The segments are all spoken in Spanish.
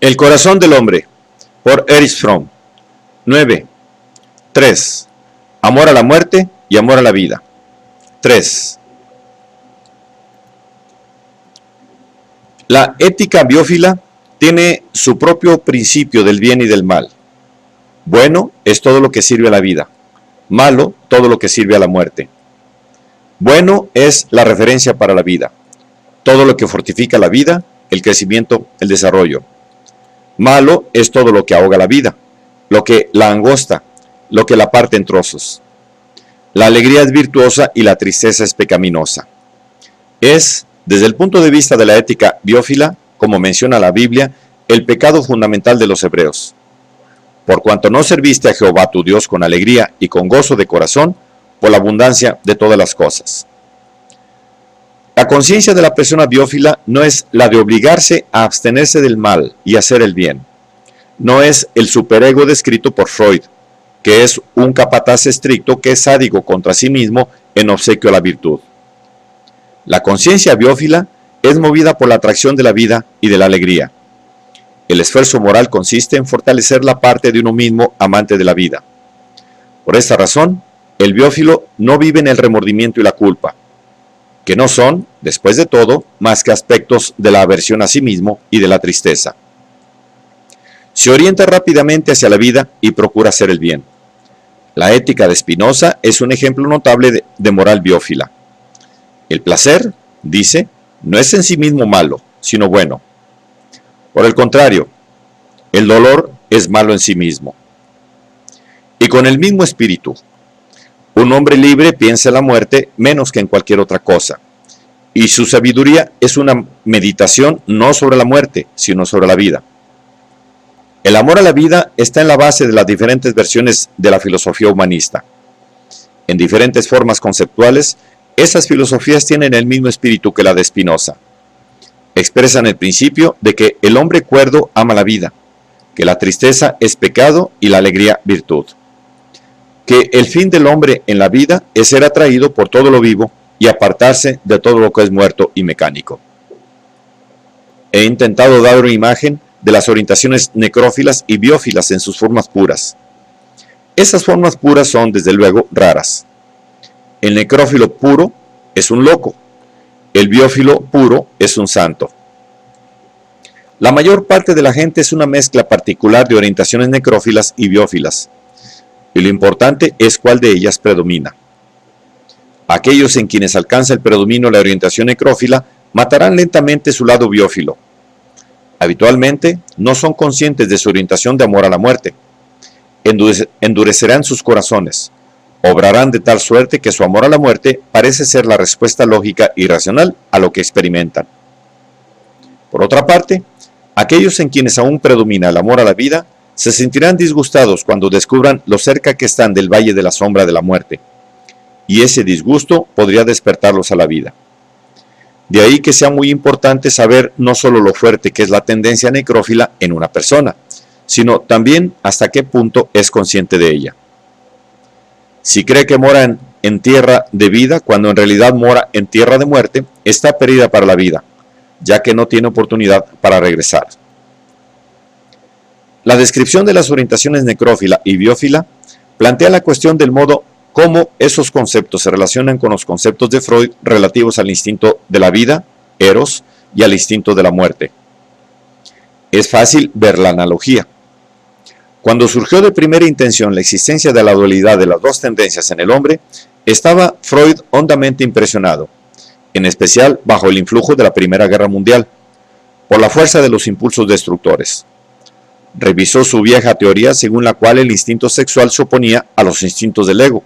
El corazón del hombre, por Erich Fromm. 9. 3. Amor a la muerte y amor a la vida. 3. La ética biófila tiene su propio principio del bien y del mal. Bueno es todo lo que sirve a la vida, malo todo lo que sirve a la muerte. Bueno es la referencia para la vida, todo lo que fortifica la vida, el crecimiento, el desarrollo. Malo es todo lo que ahoga la vida, lo que la angosta, lo que la parte en trozos. La alegría es virtuosa y la tristeza es pecaminosa. Es, desde el punto de vista de la ética biófila, como menciona la Biblia, el pecado fundamental de los hebreos. Por cuanto no serviste a Jehová tu Dios con alegría y con gozo de corazón, por la abundancia de todas las cosas. La conciencia de la persona biófila no es la de obligarse a abstenerse del mal y hacer el bien. No es el superego descrito por Freud, que es un capataz estricto que es sádico contra sí mismo en obsequio a la virtud. La conciencia biófila es movida por la atracción de la vida y de la alegría. El esfuerzo moral consiste en fortalecer la parte de uno mismo amante de la vida. Por esta razón, el biófilo no vive en el remordimiento y la culpa, que no son, después de todo, más que aspectos de la aversión a sí mismo y de la tristeza. Se orienta rápidamente hacia la vida y procura hacer el bien. La ética de Spinoza es un ejemplo notable de moral biófila. El placer, dice, no es en sí mismo malo, sino bueno. Por el contrario, el dolor es malo en sí mismo. Y con el mismo espíritu, un hombre libre piensa en la muerte menos que en cualquier otra cosa, y su sabiduría es una meditación no sobre la muerte, sino sobre la vida. El amor a la vida está en la base de las diferentes versiones de la filosofía humanista. En diferentes formas conceptuales, esas filosofías tienen el mismo espíritu que la de Spinoza. Expresan el principio de que el hombre cuerdo ama la vida, que la tristeza es pecado y la alegría virtud. Que el fin del hombre en la vida es ser atraído por todo lo vivo y apartarse de todo lo que es muerto y mecánico. He intentado dar una imagen de las orientaciones necrófilas y biófilas en sus formas puras. Esas formas puras son, desde luego, raras. El necrófilo puro es un loco. El biófilo puro es un santo. La mayor parte de la gente es una mezcla particular de orientaciones necrófilas y biófilas, y lo importante es cuál de ellas predomina. Aquellos en quienes alcanza el predominio la orientación necrófila matarán lentamente su lado biófilo. Habitualmente no son conscientes de su orientación de amor a la muerte. Endurecerán sus corazones. Obrarán de tal suerte que su amor a la muerte parece ser la respuesta lógica y racional a lo que experimentan. Por otra parte, aquellos en quienes aún predomina el amor a la vida se sentirán disgustados cuando descubran lo cerca que están del valle de la sombra de la muerte, y ese disgusto podría despertarlos a la vida. De ahí que sea muy importante saber no solo lo fuerte que es la tendencia necrófila en una persona, sino también hasta qué punto es consciente de ella. Si cree que mora en tierra de vida, cuando en realidad mora en tierra de muerte, está perdida para la vida, ya que no tiene oportunidad para regresar. La descripción de las orientaciones necrófila y biófila plantea la cuestión del modo cómo esos conceptos se relacionan con los conceptos de Freud relativos al instinto de la vida, Eros, y al instinto de la muerte. Es fácil ver la analogía. Cuando surgió de primera intención la existencia de la dualidad de las dos tendencias en el hombre, estaba Freud hondamente impresionado, en especial bajo el influjo de la Primera Guerra Mundial, por la fuerza de los impulsos destructores. Revisó su vieja teoría según la cual el instinto sexual se oponía a los instintos del ego,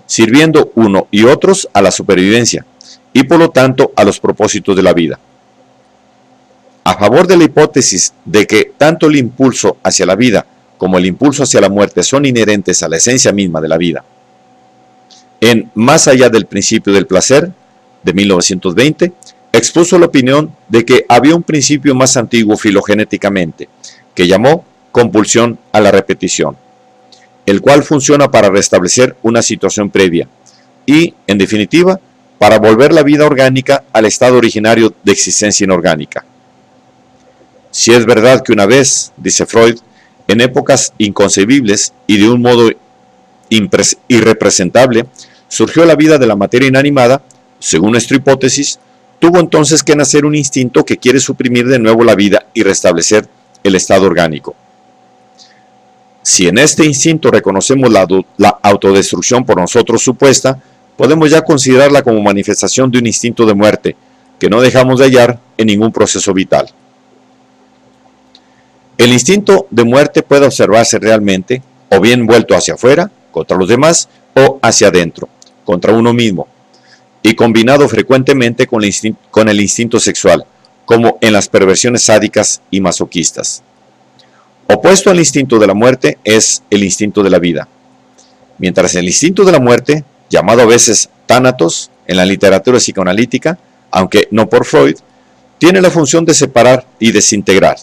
sirviendo uno y otros a la supervivencia y por lo tanto a los propósitos de la vida. A favor de la hipótesis de que tanto el impulso hacia la vida como el impulso hacia la muerte son inherentes a la esencia misma de la vida, en Más allá del principio del placer, de 1920, expuso la opinión de que había un principio más antiguo filogenéticamente, que llamó compulsión a la repetición, el cual funciona para restablecer una situación previa y, en definitiva, para volver la vida orgánica al estado originario de existencia inorgánica. Si es verdad que una vez, dice Freud, en épocas inconcebibles y de un modo irrepresentable, surgió la vida de la materia inanimada, según nuestra hipótesis, tuvo entonces que nacer un instinto que quiere suprimir de nuevo la vida y restablecer el estado orgánico. Si en este instinto reconocemos la autodestrucción por nosotros supuesta, podemos ya considerarla como manifestación de un instinto de muerte, que no dejamos de hallar en ningún proceso vital. El instinto de muerte puede observarse realmente, o bien vuelto hacia afuera, contra los demás, o hacia adentro, contra uno mismo, y combinado frecuentemente con el instinto sexual, como en las perversiones sádicas y masoquistas. Opuesto al instinto de la muerte es el instinto de la vida. Mientras el instinto de la muerte, llamado a veces tánatos en la literatura psicoanalítica, aunque no por Freud, tiene la función de separar y desintegrar.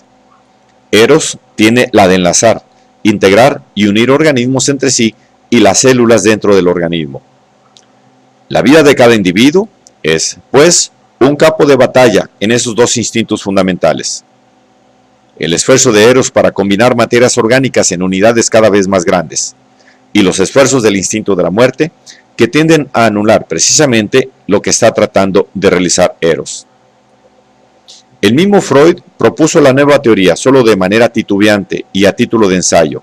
Eros tiene la de enlazar, integrar y unir organismos entre sí y las células dentro del organismo. La vida de cada individuo es, pues, un campo de batalla en esos dos instintos fundamentales. El esfuerzo de Eros para combinar materias orgánicas en unidades cada vez más grandes, y los esfuerzos del instinto de la muerte, que tienden a anular precisamente lo que está tratando de realizar Eros. El mismo Freud propuso la nueva teoría solo de manera titubeante y a título de ensayo.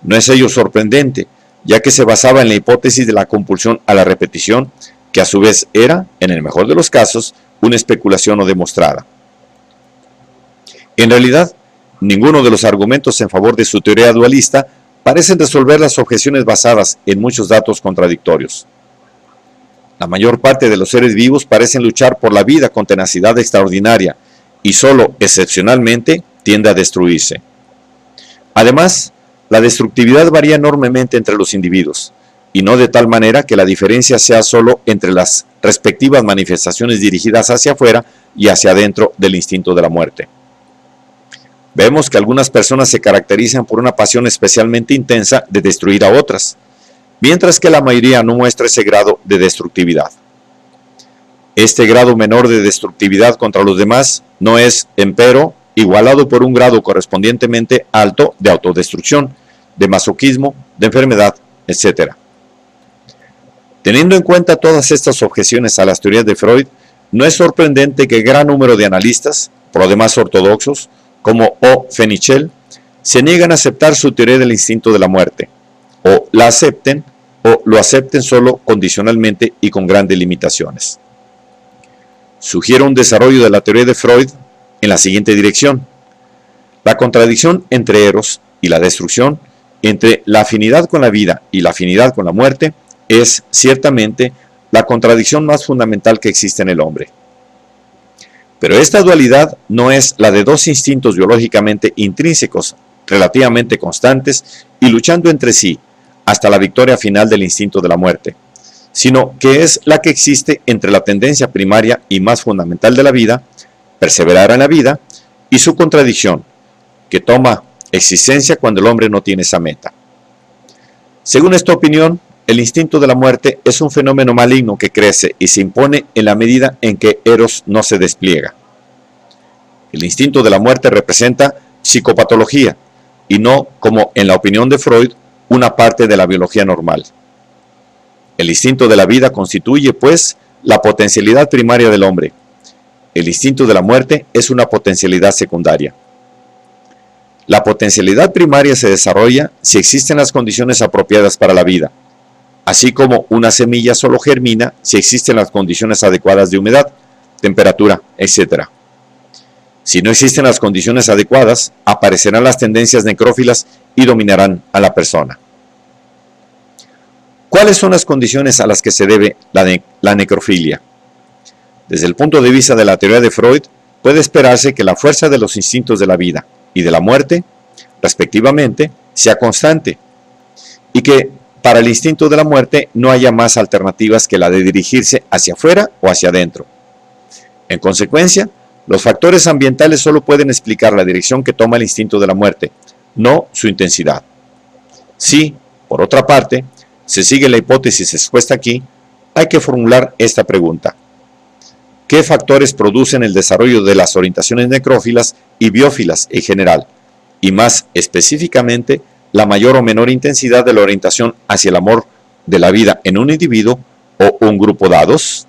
No es ello sorprendente, ya que se basaba en la hipótesis de la compulsión a la repetición, que a su vez era, en el mejor de los casos, una especulación no demostrada. En realidad, ninguno de los argumentos en favor de su teoría dualista parecen resolver las objeciones basadas en muchos datos contradictorios. La mayor parte de los seres vivos parecen luchar por la vida con tenacidad extraordinaria y solo excepcionalmente tiende a destruirse. Además, la destructividad varía enormemente entre los individuos, y no de tal manera que la diferencia sea solo entre las respectivas manifestaciones dirigidas hacia afuera y hacia adentro del instinto de la muerte. Vemos que algunas personas se caracterizan por una pasión especialmente intensa de destruir a otras, mientras que la mayoría no muestra ese grado de destructividad. Este grado menor de destructividad contra los demás no es, empero, igualado por un grado correspondientemente alto de autodestrucción, de masoquismo, de enfermedad, etc. Teniendo en cuenta todas estas objeciones a las teorías de Freud, no es sorprendente que gran número de analistas, por lo demás ortodoxos, como O. Fenichel, se niegan a aceptar su teoría del instinto de la muerte, o la acepten, o lo acepten solo condicionalmente y con grandes limitaciones. Sugiero un desarrollo de la teoría de Freud en la siguiente dirección. La contradicción entre Eros y la destrucción, entre la afinidad con la vida y la afinidad con la muerte, es ciertamente la contradicción más fundamental que existe en el hombre. Pero esta dualidad no es la de dos instintos biológicamente intrínsecos, relativamente constantes y luchando entre sí hasta la victoria final del instinto de la muerte, sino que es la que existe entre la tendencia primaria y más fundamental de la vida, perseverar en la vida, y su contradicción, que toma existencia cuando el hombre no tiene esa meta. Según esta opinión, el instinto de la muerte es un fenómeno maligno que crece y se impone en la medida en que Eros no se despliega. El instinto de la muerte representa psicopatología y no, como en la opinión de Freud, una parte de la biología normal. El instinto de la vida constituye, pues, la potencialidad primaria del hombre. El instinto de la muerte es una potencialidad secundaria. La potencialidad primaria se desarrolla si existen las condiciones apropiadas para la vida, así como una semilla solo germina si existen las condiciones adecuadas de humedad, temperatura, etc. Si no existen las condiciones adecuadas, aparecerán las tendencias necrófilas y dominarán a la persona. ¿Cuáles son las condiciones a las que se debe la necrofilia? Desde el punto de vista de la teoría de Freud, puede esperarse que la fuerza de los instintos de la vida y de la muerte, respectivamente, sea constante, y que para el instinto de la muerte no haya más alternativas que la de dirigirse hacia afuera o hacia adentro. En consecuencia, los factores ambientales solo pueden explicar la dirección que toma el instinto de la muerte, no su intensidad. Si, por otra parte, se sigue la hipótesis expuesta aquí, hay que formular esta pregunta. ¿Qué factores producen el desarrollo de las orientaciones necrófilas y biófilas en general? Y más específicamente, la mayor o menor intensidad de la orientación hacia el amor de la vida en un individuo o un grupo dados.